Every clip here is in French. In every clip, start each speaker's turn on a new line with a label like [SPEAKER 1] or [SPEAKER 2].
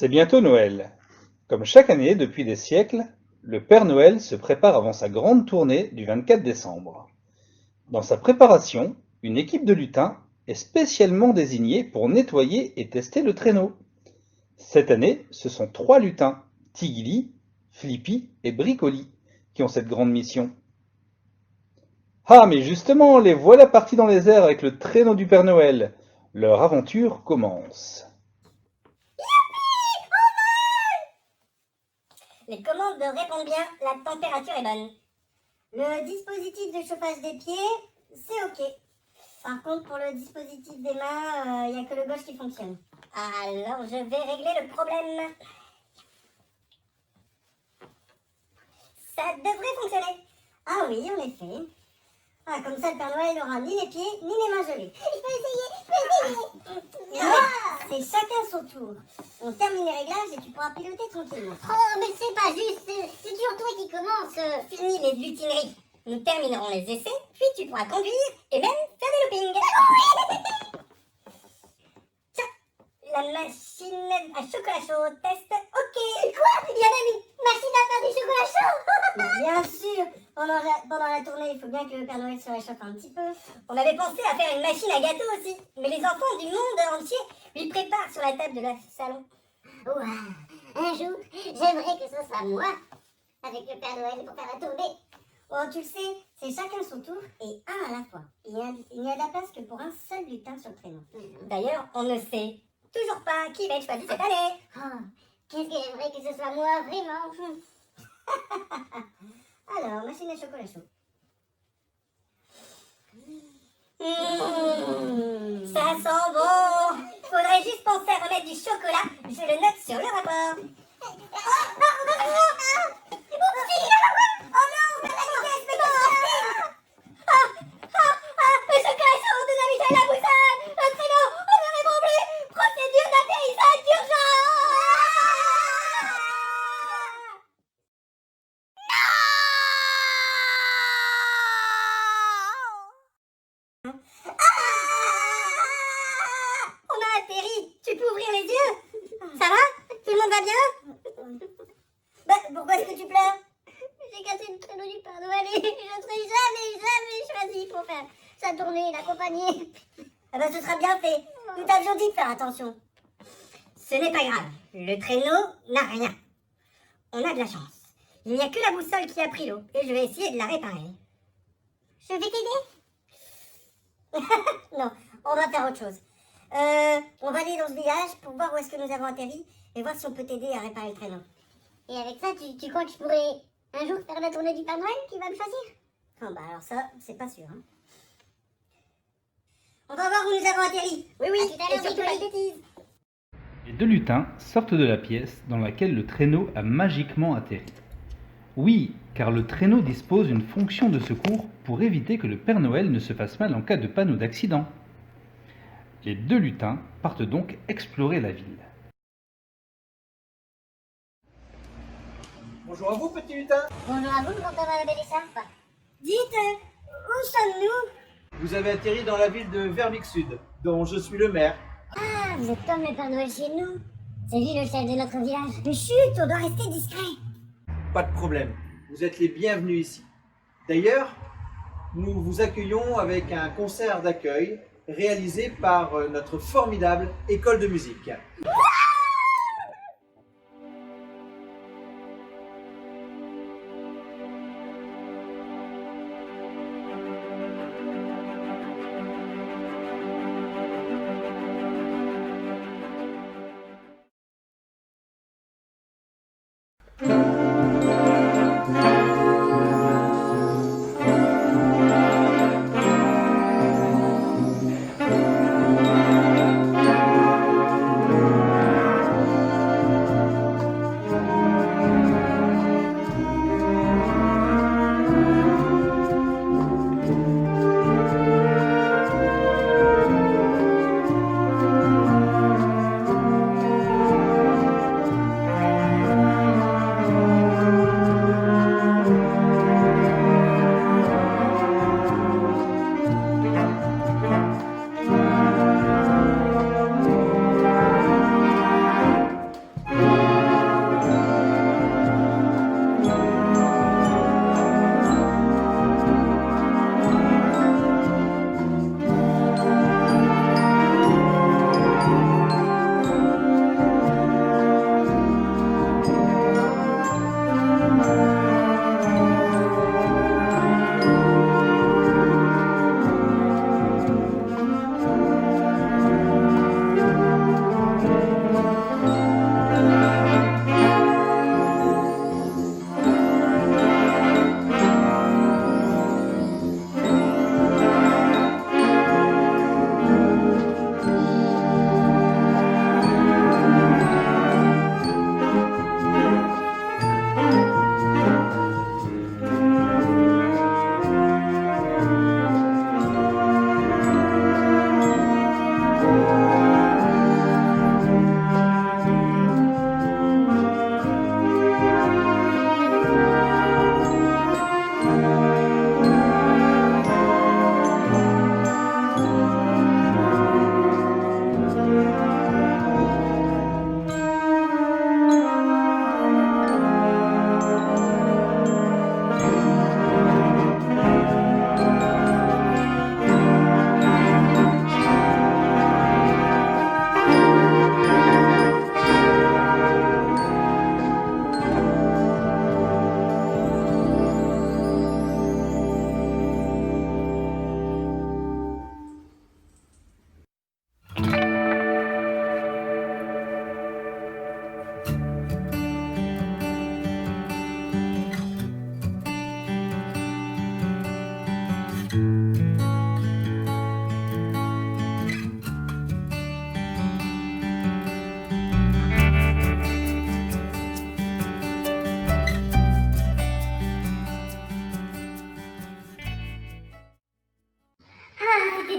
[SPEAKER 1] C'est bientôt Noël. Comme chaque année depuis des siècles, le Père Noël se prépare avant sa grande tournée du 24 décembre. Dans sa préparation, une équipe de lutins est spécialement désignée pour nettoyer et tester le traîneau. Cette année, ce sont 3 lutins, Tigili, Flippy et Bricoli, qui ont cette grande mission. Ah, mais justement, les voilà partis dans les airs avec le traîneau du Père Noël. Leur aventure commence.
[SPEAKER 2] Les commandes répondent bien, la température est bonne. Le dispositif de chauffage des pieds, c'est ok. Par contre, pour le dispositif des mains, il n'y a que le gauche qui fonctionne. Alors, je vais régler le problème. Ça devrait fonctionner. Ah oui, en effet. Ah, comme ça, le Père Noël n'aura ni les pieds, ni les mains gelées. Je peux essayer. C'est chacun son tour. On termine les réglages et tu pourras piloter tranquillement.
[SPEAKER 3] Oh, mais c'est pas juste, c'est toujours toi qui commence.
[SPEAKER 2] Fini les lutineries. Nous terminerons les essais, puis tu pourras conduire et même faire des loopings. Tiens, la machine à chocolat chaud test, ok.
[SPEAKER 3] Quoi? Il y a même une machine à faire du chocolat chaud.
[SPEAKER 2] Bien sûr, pendant la tournée, il faut bien que le Père Noël se réchauffe un petit peu. On avait pensé à faire une machine à gâteau aussi, mais les enfants du monde entier lui préparent sur la table de la salon.
[SPEAKER 3] Ouah, un jour, j'aimerais que ce soit moi, avec le Père Noël pour faire la tournée.
[SPEAKER 2] Oh, tu le sais, c'est chacun son tour et un à la fois. Il n'y a de la place que pour un seul lutin sur le traîneau. D'ailleurs, on ne sait toujours pas qui va être choisi cette année.
[SPEAKER 3] Oh, qu'est-ce que j'aimerais que ce soit moi, vraiment.
[SPEAKER 2] Alors, machine à chocolat chaud. Ça sent bon. Faudrait juste penser à remettre du chocolat. Je le note sur le rapport. Le chocolat chaud, dynamite et la boussole. Le traîneau, on ne répond plus. Procédure d'atterrissage d'urgence. On a atterri. Tu peux ouvrir les yeux. Ça va? Tout le monde va bien? Bah, pourquoi est-ce que tu pleures?
[SPEAKER 3] J'ai cassé le traîneau du Père Noël et je ne serai jamais choisi pour faire sa tournée, l'accompagner.
[SPEAKER 2] Ah bah, ce sera bien fait. Nous t'avions dit de faire attention. Ce n'est pas grave. Le traîneau n'a rien. On a de la chance. Il n'y a que la boussole qui a pris l'eau et je vais essayer de la réparer.
[SPEAKER 3] Je vais t'aider?
[SPEAKER 2] Non, on va faire autre chose. On va aller dans ce village pour voir où est-ce que nous avons atterri et voir si on peut t'aider à réparer le traîneau.
[SPEAKER 3] Et avec ça, tu crois que je pourrais un jour faire la tournée du Père Noël qui va me choisir?
[SPEAKER 2] Oh bah alors ça, c'est pas sûr. Hein. On va voir où nous avons atterri. Oui,
[SPEAKER 3] À tout à l'heure,
[SPEAKER 2] et surtout pas de
[SPEAKER 3] Bricoli.
[SPEAKER 2] bêtises.
[SPEAKER 1] Les 2 lutins sortent de la pièce dans laquelle le traîneau a magiquement atterri. Oui, car le traîneau dispose d'une fonction de secours pour éviter que le Père Noël ne se fasse mal en cas de panne ou d'accident. Les 2 lutins partent donc explorer la ville.
[SPEAKER 4] Bonjour à vous, petit lutin.
[SPEAKER 3] Bonjour à vous, quand on va la belle écharpe.
[SPEAKER 2] Dites, où sommes-nous?
[SPEAKER 4] Vous avez atterri dans la ville de Vervic Sud, dont je suis le maire.
[SPEAKER 3] Ah, vous êtes comme le Père Noël chez nous. C'est lui le chef de notre village.
[SPEAKER 2] Mais chut, on doit rester discret.
[SPEAKER 4] Pas de problème, vous êtes les bienvenus ici. D'ailleurs, nous vous accueillons avec un concert d'accueil réalisé par notre formidable école de musique.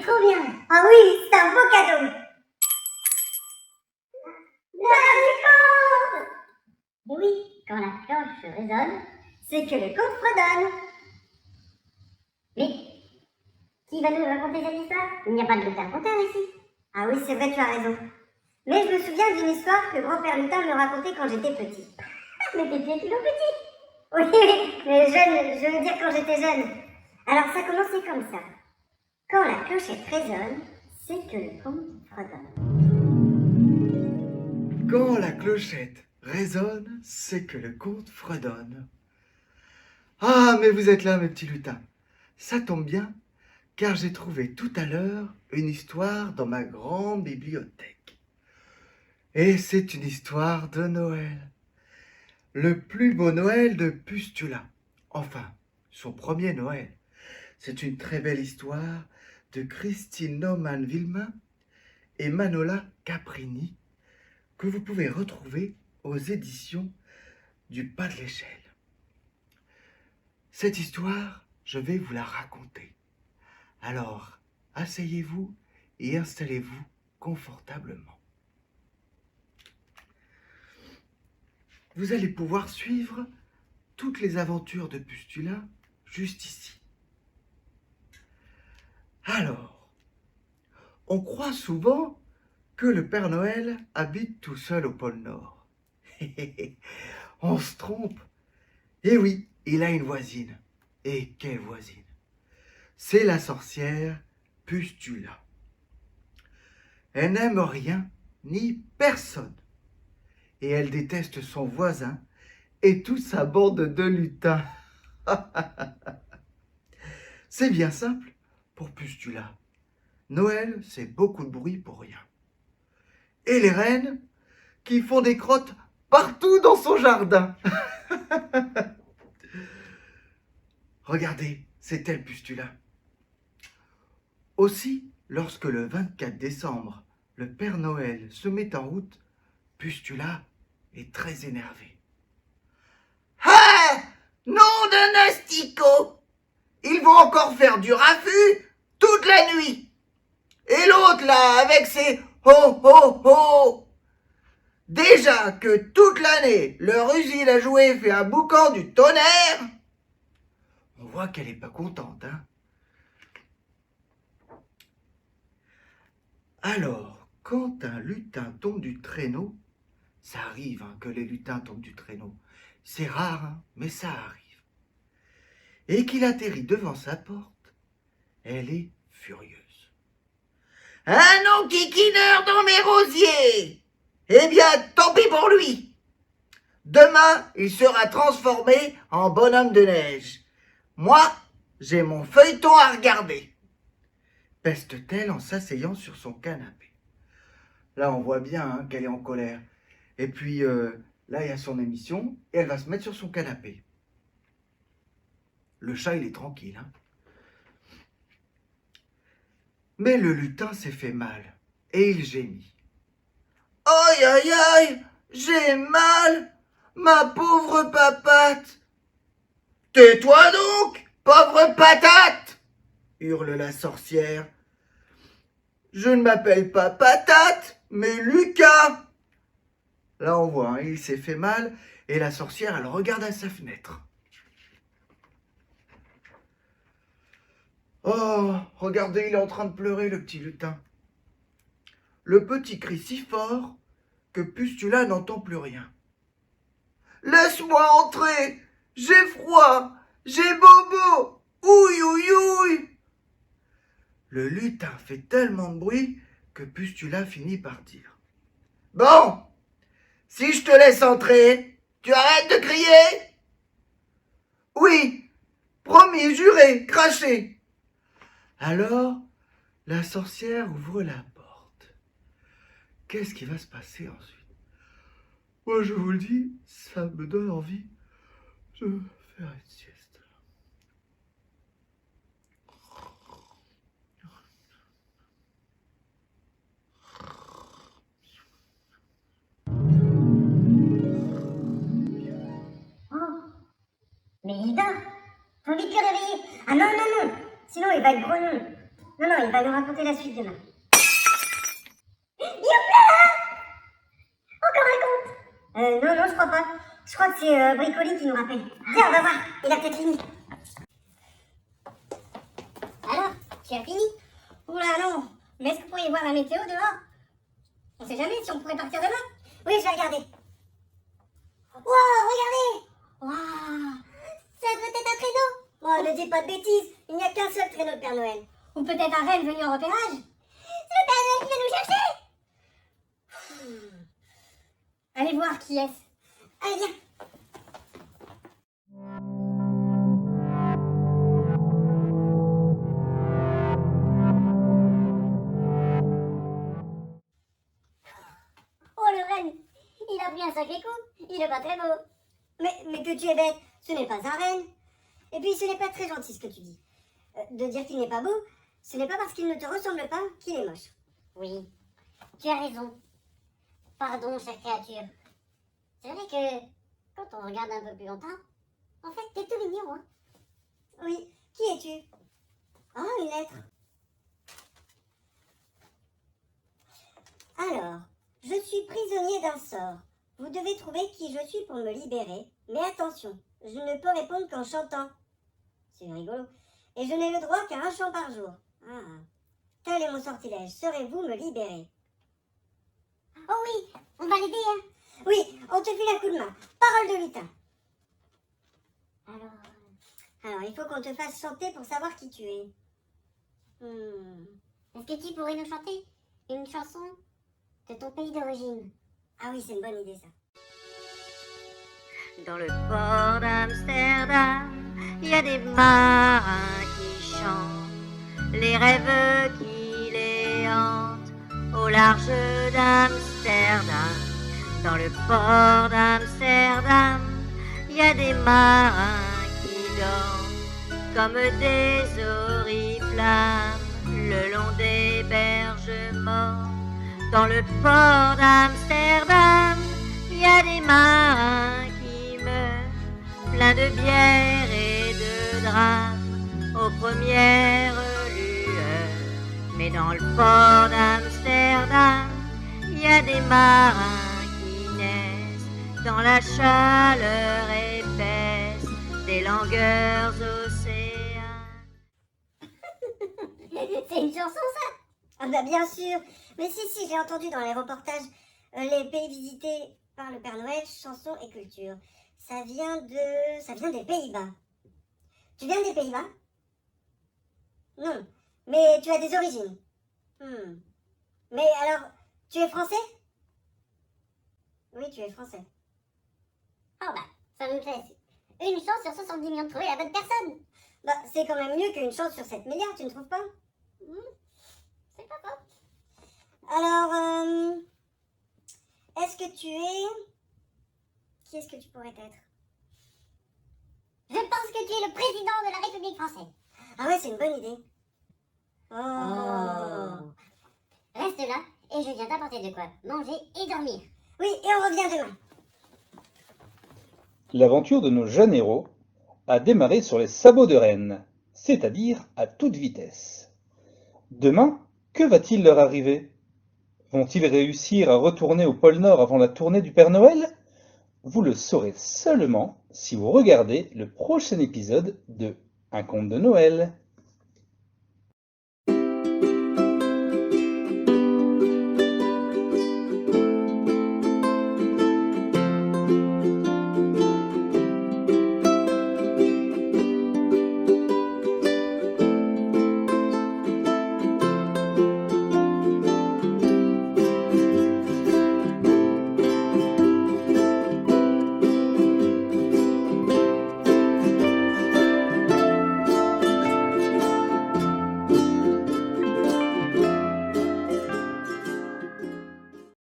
[SPEAKER 2] trop bien. Ah oui, c'est un beau cadeau. La conte. Et oui, quand la cloche résonne, c'est que le conte fredonne. Mais qui va nous raconter cette histoire? Il n'y a pas de lutin-conteur ici. Ah oui, c'est vrai, tu as raison. Mais je me souviens d'une histoire que grand-père Lutin me racontait quand j'étais petit. Mais t'étais toujours petit. Oui, mais jeune, je veux dire quand j'étais jeune. Alors ça commençait comme ça. Quand la clochette résonne, c'est que le conte fredonne.
[SPEAKER 5] Quand la clochette résonne, c'est que le conte fredonne. Ah, mais vous êtes là, mes petits lutins. Ça tombe bien, car j'ai trouvé tout à l'heure une histoire dans ma grande bibliothèque. Et c'est une histoire de Noël. Le plus beau Noël de Pustula. Enfin, son premier Noël. C'est une très belle histoire de Christine Naumann-Villemin et Manola Caprini que vous pouvez retrouver aux éditions du Pas de l'Échelle. Cette histoire, je vais vous la raconter. Alors, asseyez-vous et installez-vous confortablement. Vous allez pouvoir suivre toutes les aventures de Pustula juste ici. Alors, on croit souvent que le Père Noël habite tout seul au pôle Nord. On se trompe. Eh oui, il a une voisine. Et quelle voisine? C'est la sorcière Pustula. Elle n'aime rien ni personne. Et elle déteste son voisin et toute sa bande de lutins. C'est bien simple pour Pustula. Noël, c'est beaucoup de bruit pour rien. Et les reines qui font des crottes partout dans son jardin. Regardez, c'est elle, Pustula. Aussi, lorsque le 24 décembre, le Père Noël se met en route, Pustula est très énervé. Ah! Nom d'un asticot! Ils vont encore faire du raffut toute la nuit. Et l'autre là, avec ses ho ho ho! Déjà que toute l'année, leur usine à jouets fait un boucan du tonnerre. On voit qu'elle est pas contente, hein. Alors, quand un lutin tombe du traîneau, ça arrive hein, que les lutins tombent du traîneau. C'est rare, hein, mais ça arrive. Et qu'il atterrit devant sa porte, elle est furieuse. Un enquiquineur dans mes rosiers! Eh bien, tant pis pour lui. Demain, il sera transformé en bonhomme de neige. Moi, j'ai mon feuilleton à regarder. Peste-t-elle en s'asseyant sur son canapé. Là, on voit bien hein, qu'elle est en colère. Et puis, là, il y a son émission, et elle va se mettre sur son canapé. Le chat, il est tranquille. Hein. Mais le lutin s'est fait mal, et il gémit. Aïe, aïe, aïe, j'ai mal, ma pauvre papate. Tais-toi donc, pauvre patate, hurle la sorcière. Je ne m'appelle pas Patate, mais Lucas. Là, on voit, hein, il s'est fait mal, et la sorcière, elle regarde à sa fenêtre. Oh, regardez, il est en train de pleurer, le petit lutin. Le petit crie si fort que Pustula n'entend plus rien. Laisse-moi entrer, j'ai froid, j'ai bobo, ouille, ouille, ouille. Le lutin fait tellement de bruit que Pustula finit par dire. Bon, si je te laisse entrer, tu arrêtes de crier? Oui, promis, juré, craché. Alors, la sorcière ouvre la porte. Qu'est-ce qui va se passer ensuite? Moi, je vous le dis, ça me donne envie de faire une sieste.
[SPEAKER 2] Mais il dort. Faut vite le réveiller. Ah non, non, non. Sinon, il va être grognon. Non, non, il va nous raconter la suite demain. Encore un conte. Non, non, je crois pas. Je crois que c'est Bricoli qui nous rappelle. Viens, on va voir. Il a peut-être fini.
[SPEAKER 3] Alors, tu as fini?
[SPEAKER 2] Oula, non. Mais est-ce que vous pourriez voir la météo dehors? On sait jamais si on pourrait partir demain. Oui, je vais regarder. Wow, regardez. Waouh.
[SPEAKER 3] Ça doit être un traîneau.
[SPEAKER 2] Oh, ne dis pas de bêtises. Il n'y a qu'un seul traîneau de Père Noël. Ou peut-être un renne venu en repérage.
[SPEAKER 3] C'est le Père Noël qui vient nous chercher.
[SPEAKER 2] Allez voir qui est-ce. Allez, viens.
[SPEAKER 3] Oh, le renne. Il a pris un sacré coup. Il est pas très beau.
[SPEAKER 2] Mais que tu es bête. Ce n'est pas un renne. Et puis, ce n'est pas très gentil ce que tu dis. De dire qu'il n'est pas beau, ce n'est pas parce qu'il ne te ressemble pas qu'il est moche.
[SPEAKER 3] Oui, tu as raison. Pardon, chère créature. C'est vrai que quand on regarde un peu plus longtemps, en fait, t'es tout mignon, hein.
[SPEAKER 2] Oui, qui es-tu? Oh, une lettre. Alors, je suis prisonnier d'un sort. Vous devez trouver qui je suis pour me libérer. Mais attention, je ne peux répondre qu'en chantant. C'est rigolo. Et je n'ai le droit qu'à un chant par jour. Ah. Tel est mon sortilège. Saurez-vous me libérer?
[SPEAKER 3] Oh oui, on va l'aider, hein.
[SPEAKER 2] Oui, on te file un coup de main. Parole de lutin. Alors, il faut qu'on te fasse chanter pour savoir qui tu es.
[SPEAKER 3] Est-ce que tu pourrais nous chanter une chanson de ton pays d'origine?
[SPEAKER 2] Ah oui, c'est une bonne idée, ça.
[SPEAKER 6] Dans le port d'Amsterdam, il y a des marins qui chantent les rêves qui les hantent au large d'Amsterdam. Dans le port d'Amsterdam, il y a des marins qui dorment comme des oriflammes le long des berges mortes. Dans le port d'Amsterdam, il y a des marins qui meurent, pleins de bière et de drames, aux premières lueurs. Mais dans le port d'Amsterdam, il y a des marins qui naissent dans la chaleur épaisse des longueurs océans.
[SPEAKER 3] C'est une chanson, ça?
[SPEAKER 2] Ah bah bien sûr. Mais si, j'ai entendu dans les reportages les pays visités par le Père Noël, chansons et culture. Ça vient des Pays-Bas. Tu viens des Pays-Bas? Non. Mais tu as des origines. Mais alors, tu es français? Oui, tu es français.
[SPEAKER 3] Oh bah, ça nous laisse une chance sur 70 millions de trouver la bonne personne.
[SPEAKER 2] Bah, c'est quand même mieux qu'une chance sur 7 milliards, tu ne trouves pas?
[SPEAKER 3] C'est pas faux.
[SPEAKER 2] Alors, est-ce que tu es... Qui est-ce que tu pourrais être?
[SPEAKER 3] Je pense que tu es le président de la République française.
[SPEAKER 2] Ah ouais, c'est une bonne idée. Oh.
[SPEAKER 3] Reste là et je viens t'apporter de quoi manger et dormir.
[SPEAKER 2] Oui, et on revient demain.
[SPEAKER 1] L'aventure de nos jeunes héros a démarré sur les sabots de Rennes, c'est-à-dire à toute vitesse. Demain, que va-t-il leur arriver? Vont-ils réussir à retourner au pôle Nord avant la tournée du Père Noël? Vous le saurez seulement si vous regardez le prochain épisode de Un conte de Noël.